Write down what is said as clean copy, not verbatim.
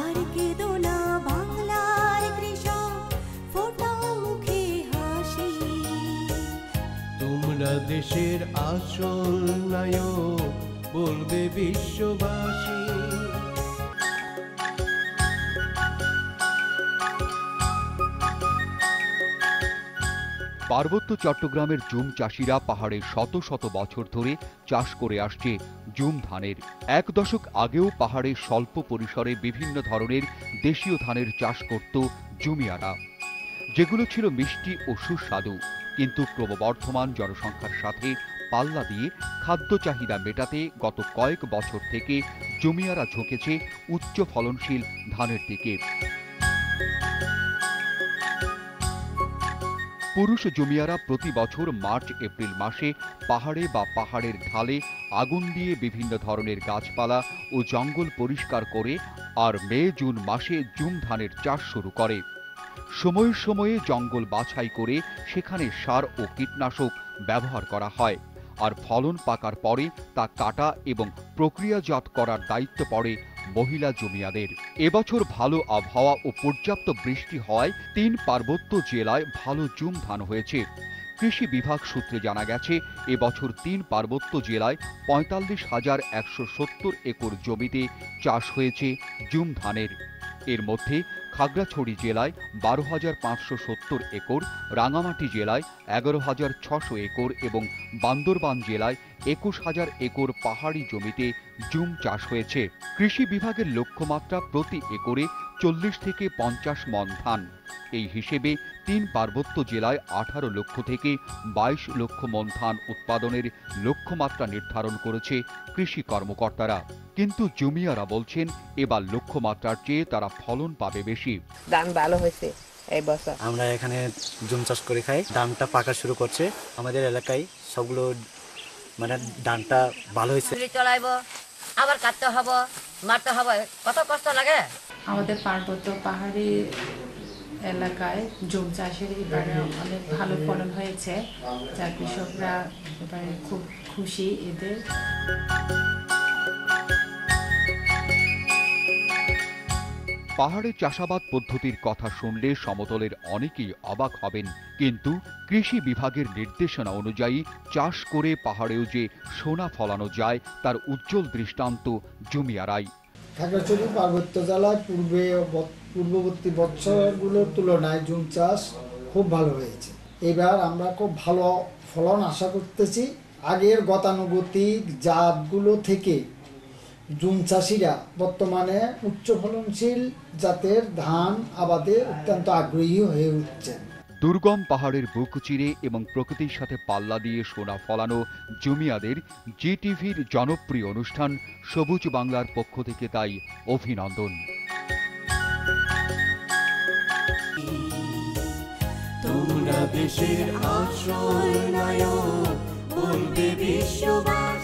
আর কেঁদো না বাংলার কৃষক, ফোটাও মুখে হাসি। তোমরা দেশের আসল নায়ক, বলবে বিশ্ববাসী। পার্বত্য চট্টগ্রামের জুম চাষিরা পাহাড়ে শত শত বছর ধরে চাষ করে আসছে জুম ধানের। ১ দশক আগেও পাহাড়ে স্বল্প পরিসরে বিভিন্ন ধরনের দেশীয় ধানের চাষ করত জুমিয়ারা, যেগুলো ছিল মিষ্টি ও সুস্বাদু। কিন্তু ক্রমবর্ধমান জনসংখ্যার সাথে পাল্লা দিয়ে খাদ্য চাহিদা মেটাতে গত কয়েক বছর থেকে জুমিয়ারা ঝুঁকেছে উচ্চ ফলনশীল ধানের দিকে। পুরুষ জমিয়ারা প্রতি বছর মার্চ এপ্রিল মাসে পাহাড়ে বা পাহাড়ের ঢালে আগুন দিয়ে বিভিন্ন ধরনের গাছপালা ও জঙ্গল পরিষ্কার করে আর মে জুন মাসে জুম ধানের চাষ শুরু করে। সময়ে সময়ে জঙ্গল বাছাই করে সেখানে সার ও কীটনাশক ব্যবহার করা হয়, আর ফলন পাকার পরে তা কাটা এবং প্রক্রিয়াজাত করার দায়িত্ব পড়ে মহিলা জমিয়াদের। এবছর ভালো আবহাওয়া ও পর্যাপ্ত বৃষ্টি হওয়ায় ৩ পার্বত্য জেলায় ভালো জুম ধান হয়েছে। কৃষি বিভাগ সূত্রে জানা গেছে, এবছর ৩ পার্বত্য জেলায় ৪৫,১৭০ একর জমিতে চাষ হয়েছে জুম ধানের। এর মধ্যে খাগড়াছড়ি জেলায় ১২,৫৭০ একর, রাঙামাটি জেলায় ১১,৬০০ একর এবং বান্দরবান জেলায় ২১,০০০ একর পাহাড়ি জমিতে জুম চাষ হয়েছে। কৃষি বিভাগের লক্ষ্যমাত্রা প্রতি একরে ৪০ থেকে ৫০ মণ ধান। এই হিসেবে ৩ পার্বত্য জেলায় ১৮ লক্ষ থেকে ২২ লক্ষ মণ ধান উৎপাদনের লক্ষ্যমাত্রা নির্ধারণ করেছে কৃষি কর্মকর্তারা। কিন্তু জমিয়ারা বলছেন, এবার লক্ষ্যমাত্রার চেয়ে তারা ফলন পাবে বেশি। ধান ভালো হয়েছে এই বছর। আমরা এখানে জুম চাষ করে খাই। ধানটা পাকা শুরু করছে আমাদের এলাকায়, সবগুলো মানে ধানটা ভালো হয়েছে। চলাইব, আবার কাটতে হবে, মারতে হবে, কত কষ্ট লাগে। আমাদের পার্বত্য পাহাড়ি এলাকায় জুম চাষের এবারে অনেক ভালো ফলন হয়েছে, যা কৃষকরা এবারে খুব খুশি এদের। পাহাড়ে চাষাবাদ পদ্ধতির কথা শুনলে সমতলের অনেকেই অবাক হবেন, কিন্তু কৃষি বিভাগের নির্দেশনা অনুযায়ী চাষ করে পাহাড়েও যে সোনা ফলানো যায় তার উজ্জ্বল দৃষ্টান্ত জমিয়ারাই। খাগড়াছড়ি পার্বত্য জেলায় পূর্ববর্তী বছরগুলোর তুলনায় জুম চাষ খুব ভালো হয়েছে। এবার আমরা খুব ভালো ফলন আশা করতেছি। আগের গতানুগতিক জাতগুলো থেকে জুম চাষিরা বর্তমানে উচ্চ ফলনশীল জাতের ধান আবাদে অত্যন্ত আগ্রহী হয়ে উঠছেন। দুর্গম পাহাড়ের বুক চিরে এবং প্রকৃতির সাথে পাল্লা দিয়ে সোনা ফলানো জমিয়াদের জিটিভির জনপ্রিয় অনুষ্ঠান সবুজ বাংলার পক্ষ থেকে তাই অভিনন্দন। তোমরা দেশের আসল নায়ক, বলবে বিশ্ববাসী।